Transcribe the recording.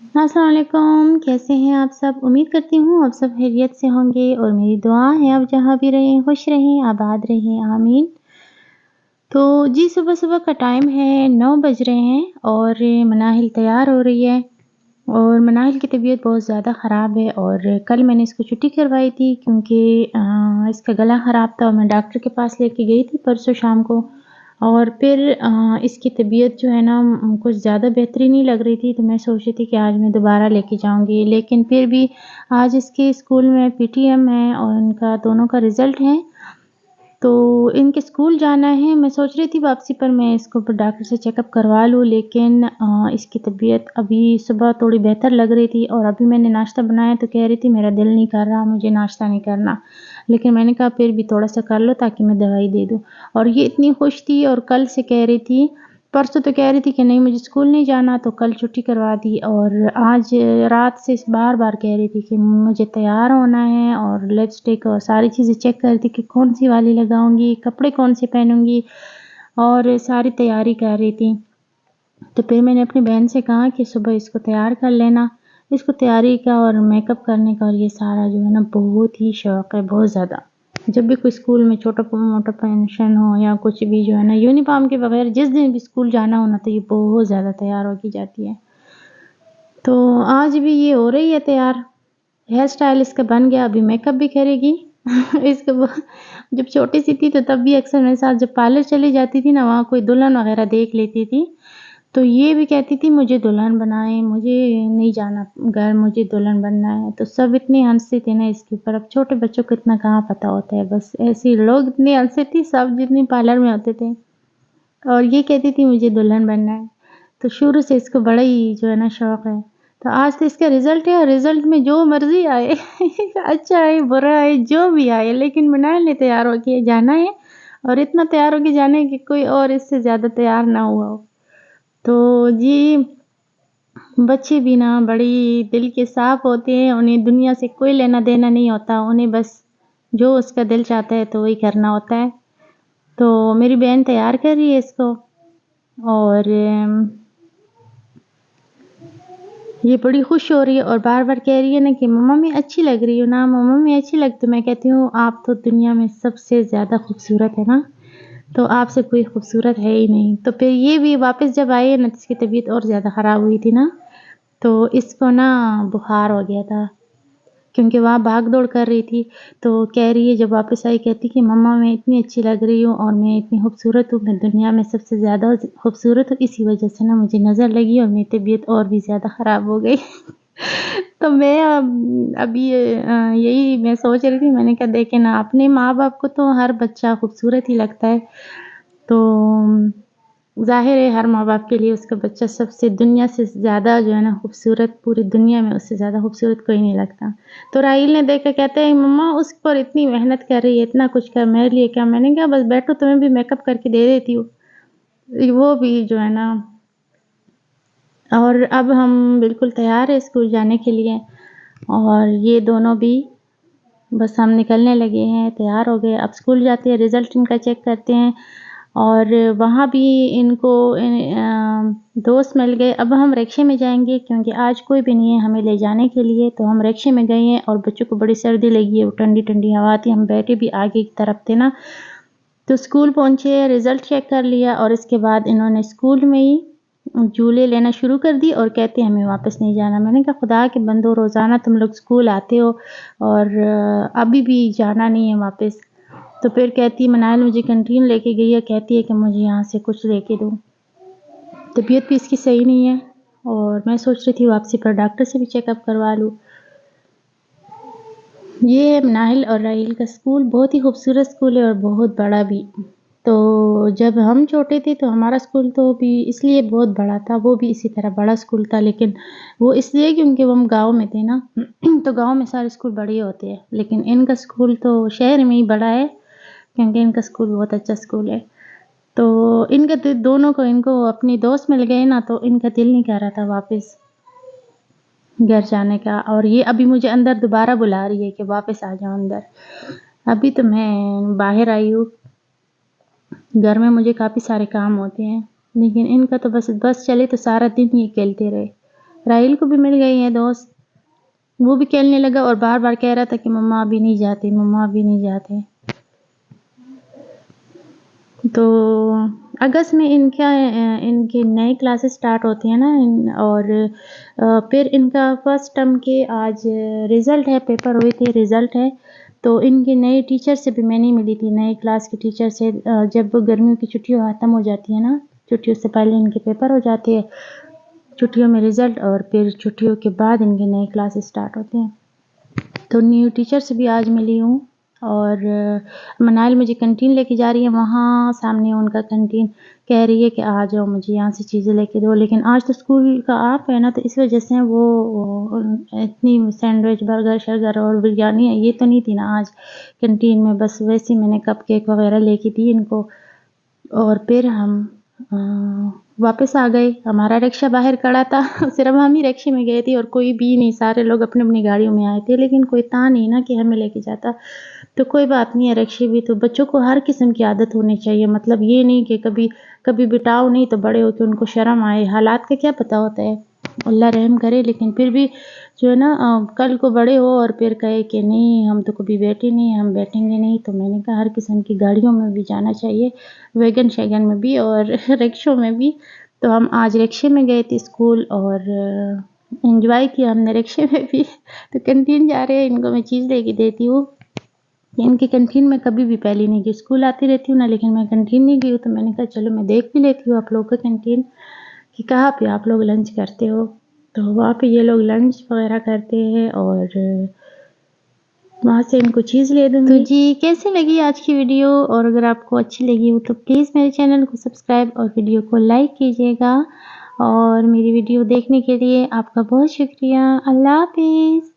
السلام علیکم، کیسے ہیں آپ سب؟ امید کرتی ہوں آپ سب خیریت سے ہوں گے اور میری دعا ہے آپ جہاں بھی رہیں خوش رہیں آباد رہیں آمین۔ تو جی صبح صبح کا ٹائم ہے 9 بج رہے ہیں اور مناہل تیار ہو رہی ہے اور مناہل کی طبیعت بہت زیادہ خراب ہے اور کل میں نے اس کو چھٹی کروائی تھی کیونکہ اس کا گلا خراب تھا اور میں ڈاکٹر کے پاس لے کے گئی تھی پرسوں شام کو اور پھر اس کی طبیعت جو ہے نا کچھ زیادہ بہتری نہیں لگ رہی تھی تو میں سوچ رہی تھی کہ آج میں دوبارہ لے کے جاؤں گی، لیکن پھر بھی آج اس کے اسکول میں پی ٹی ایم ہے اور ان کا دونوں کا رزلٹ ہے تو ان کے اسکول جانا ہے۔ میں سوچ رہی تھی واپسی پر میں اس کو ڈاکٹر سے چیک اپ کروا لوں، لیکن اس کی طبیعت ابھی صبح تھوڑی بہتر لگ رہی تھی اور ابھی میں نے ناشتہ بنایا تو کہہ رہی تھی میرا دل نہیں کر رہا، مجھے ناشتہ نہیں کرنا، لیکن میں نے کہا پھر بھی تھوڑا سا کر لو تاکہ میں دوائی دے دوں۔ اور یہ اتنی خوش تھی اور کل سے کہہ رہی تھی، پرسوں تو کہہ رہی تھی کہ نہیں مجھے اسکول نہیں جانا، تو کل چھٹی کروا دی اور آج رات سے بار بار کہہ رہی تھی کہ مجھے تیار ہونا ہے اور لپسٹک اور ساری چیزیں چیک کر رہی تھی کہ کون سی والی لگاؤں گی، کپڑے کون سے پہنوں گی اور ساری تیاری کر رہی تھی۔ تو پھر میں نے اپنی بہن سے کہا کہ صبح اس کو تیار کر لینا، اس کو تیاری کا اور میک اپ کرنے کا اور یہ سارا جو ہے نا بہت ہی شوق ہے، بہت زیادہ۔ جب بھی کوئی اسکول میں چھوٹا موٹا فنکشن ہو یا کچھ بھی جو ہے نا یونیفارم کے بغیر جس دن بھی اسکول جانا ہونا تو یہ بہت زیادہ تیار ہو کی جاتی ہے۔ تو آج بھی یہ ہو رہی ہے تیار، ہیئر سٹائل اس کا بن گیا، ابھی میک اپ بھی کرے گی۔ اس کو جب چھوٹی سی تھی تو تب بھی اکثر میرے ساتھ جب پارلر چلی جاتی تھی نا وہاں کوئی دلہن وغیرہ دیکھ لیتی تھی تو یہ بھی کہتی تھی مجھے دلہن بنائیں، مجھے نہیں جانا گھر، مجھے دلہن بننا ہے۔ تو سب اتنے ہنستے تھے نا اس کے اوپر، اب چھوٹے بچوں کو اتنا کہاں پتہ ہوتا ہے، بس ایسے لوگ اتنے ہنستے تھے سب جتنے پارلر میں ہوتے تھے اور یہ کہتی تھی مجھے دلہن بننا ہے۔ تو شروع سے اس کو بڑا ہی جو ہے نا شوق ہے۔ تو آج تو اس کا رزلٹ ہے اور رزلٹ میں جو مرضی آئے اچھا آئے برا آئے جو بھی آئے، لیکن منال نے تیار ہو کے جانا ہے اور اتنا تیار ہو کے جانا ہے کہ کوئی اور اس سے زیادہ تیار نہ ہوا ہو۔ تو جی بچے بھی نا بڑی دل کے صاف ہوتے ہیں، انہیں دنیا سے کوئی لینا دینا نہیں ہوتا، انہیں بس جو اس کا دل چاہتا ہے تو وہی کرنا ہوتا ہے۔ تو میری بہن تیار کر رہی ہے اس کو اور یہ بڑی خوش ہو رہی ہے اور بار بار کہہ رہی ہے نا کہ مما میں اچھی لگ رہی ہوں نا، مما میں اچھی لگتی ہوں۔ میں کہتی ہوں آپ تو دنیا میں سب سے زیادہ خوبصورت ہے نا، تو آپ سے کوئی خوبصورت ہے ہی نہیں۔ تو پھر یہ بھی واپس جب آئے نا اس کی طبیعت اور زیادہ خراب ہوئی تھی نا تو اس کو نا بخار ہو گیا تھا کیونکہ وہاں بھاگ دوڑ کر رہی تھی۔ تو کہہ رہی ہے جب واپس آئی کہتی کہ مما میں اتنی اچھی لگ رہی ہوں اور میں اتنی خوبصورت ہوں، میں دنیا میں سب سے زیادہ خوبصورت ہوں، اسی وجہ سے نا مجھے نظر لگی اور میری طبیعت اور بھی زیادہ خراب ہو گئی۔ تو میں ابھی یہی میں سوچ رہی تھی، میں نے کہا دیکھیں نا اپنے ماں باپ کو تو ہر بچہ خوبصورت ہی لگتا ہے، تو ظاہر ہے ہر ماں باپ کے لیے اس کا بچہ سب سے دنیا سے زیادہ جو ہے نا خوبصورت، پوری دنیا میں اس سے زیادہ خوبصورت کوئی نہیں لگتا۔ تو راہیل نے دیکھا کہتے ہیں مما اس پر اتنی محنت کر رہی ہے، اتنا کچھ کر، میرے لیے کیا؟ میں نے کہا بس بیٹھو تمہیں بھی میک اپ کر کے دے دیتی ہوں، وہ بھی جو ہے نا۔ اور اب ہم بالکل تیار ہیں اسکول جانے کے لیے اور یہ دونوں بھی بس ہم نکلنے لگے ہیں، تیار ہو گئے، اب اسکول جاتے ہیں، رزلٹ ان کا چیک کرتے ہیں اور وہاں بھی ان کو دوست مل گئے۔ اب ہم رکشے میں جائیں گے کیونکہ آج کوئی بھی نہیں ہے ہمیں لے جانے کے لیے، تو ہم رکشے میں گئے ہیں اور بچوں کو بڑی سردی لگی ہے، وہ ٹھنڈی ٹھنڈی ہوا تھی، ہم بیٹھے بھی آگے کی طرف تھے نا۔ تو اسکول پہنچے، رزلٹ چیک کر لیا اور اس کے بعد انہوں نے اسکول میں ہی جھولے لینا شروع کر دی اور کہتے ہیں ہمیں واپس نہیں جانا۔ میں نے کہا خدا کے بندو روزانہ تم لوگ اسکول آتے ہو اور ابھی بھی جانا نہیں ہے واپس۔ تو پھر کہتی منال مجھے کنٹین لے کے گئی ہے، کہتی ہے کہ مجھے یہاں سے کچھ لے کے دو، طبیعت بھی اس کی صحیح نہیں ہے اور میں سوچ رہی تھی واپسی پر ڈاکٹر سے بھی چیک اپ کروا لوں۔ یہ ہے مناہل اور راہیل کا اسکول، بہت ہی خوبصورت اسکول ہے اور بہت بڑا بھی۔ تو جب ہم چھوٹے تھے تو ہمارا اسکول تو بھی اس لیے بہت بڑا تھا، وہ بھی اسی طرح بڑا اسکول تھا، لیکن وہ اس لیے کیونکہ وہ ہم گاؤں میں تھے نا تو گاؤں میں سارے اسکول بڑے ہوتے ہیں، لیکن ان کا اسکول تو شہر میں ہی بڑا ہے کیونکہ ان کا اسکول بہت اچھا اسکول ہے۔ تو ان کا دونوں کو ان کو اپنی دوست مل گئے نا تو ان کا دل نہیں کر رہا تھا واپس گھر جانے کا، اور یہ ابھی مجھے اندر دوبارہ بلا رہی ہے کہ واپس آ جاؤ اندر۔ ابھی تو میں باہر آئی ہوں، گھر میں مجھے کافی سارے کام ہوتے ہیں، لیکن ان کا تو بس چلے تو سارا دن یہ کھیلتے رہے۔ راہیل کو بھی مل گئی ہیں دوست، وہ بھی کھیلنے لگا اور بار بار کہہ رہا تھا کہ مما ابھی نہیں جاتے، مما ابھی نہیں جاتے۔ تو اگست میں ان کے نئے کلاسز سٹارٹ ہوتے ہیں نا، اور پھر ان کا فرسٹ ٹرم کے آج رزلٹ ہے، پیپر ہوئے تھے، رزلٹ ہے۔ تو ان کے نئے ٹیچر سے بھی میں نہیں ملی تھی، نئے کلاس کے ٹیچر سے۔ جب گرمیوں کی چھٹیاں ختم ہو جاتی ہیں نا، چھٹیوں سے پہلے ان کے پیپر ہو جاتے ہیں، چھٹیوں میں رزلٹ، اور پھر چھٹیوں کے بعد ان کے نئے کلاسز سٹارٹ ہوتے ہیں۔ تو نیو ٹیچر سے بھی آج ملی ہوں، اور منال مجھے کنٹین لے کے جا رہی ہے، وہاں سامنے ان کا کنٹین، کہہ رہی ہے کہ آ جاؤ مجھے یہاں سے چیزیں لے کے دو، لیکن آج تو اسکول کا آپ ہے نا، تو اس وجہ سے وہ اتنی سینڈوچ، برگر شرگر اور بریانی یہ تو نہیں تھی نا آج کنٹین میں، بس ویسے میں نے کپ کیک وغیرہ لے کے دی ان کو، اور پھر ہم واپس آ گئے۔ ہمارا رکشہ باہر کھڑا تھا، صرف ہم ہی رکشے میں گئے تھے اور کوئی بھی نہیں، سارے لوگ اپنی اپنی گاڑیوں میں آئے تھے، لیکن کوئی تھا نہیں نا کہ ہمیں لے کے جاتا۔ تو کوئی بات نہیں ہے، رکشے بھی تو بچوں کو ہر قسم کی عادت ہونی چاہیے، مطلب یہ نہیں کہ کبھی بٹاؤ نہیں تو بڑے ہو کے ان کو شرم آئے، حالات کا کیا پتہ ہوتا ہے، اللہ رحم کرے۔ لیکن پھر بھی جو ہے نا، کل کو بڑے ہو اور پھر کہے کہ نہیں ہم تو کبھی بیٹھے نہیں، ہم بیٹھیں گے نہیں، تو میں نے کہا ہر قسم کی گاڑیوں میں بھی جانا چاہیے، ویگن شیگن میں بھی اور رکشوں میں بھی۔ تو ہم آج رکشے میں گئے تھے اسکول، اور انجوائے کیا ہم نے رکشے میں بھی۔ تو کنٹین جا رہے ہیں، ان کو میں چیز لے کے دیتی ہوں، ان کی کنٹین میں کبھی بھی پہلی نہیں گئی، اسکول آتی رہتی ہوں نا، لیکن میں کنٹین نہیں گئی ہوں، تو میں نے کہا چلو میں دیکھ بھی لیتی ہوں آپ لوگ کا کنٹین کہ کہاں پہ آپ لوگ لنچ کرتے ہو۔ تو وہاں پہ یہ لوگ لنچ وغیرہ کرتے ہیں، اور وہاں سے ان کو چیز لے دوں گی۔ تو جی کیسے لگی آج کی ویڈیو، اور اگر آپ کو اچھی لگی ہو تو پلیز میرے چینل کو سبسکرائب اور ویڈیو کو لائک کیجیے گا، اور میری ویڈیو دیکھنے کے لیے آپ کا بہت شکریہ۔ اللہ حافظ۔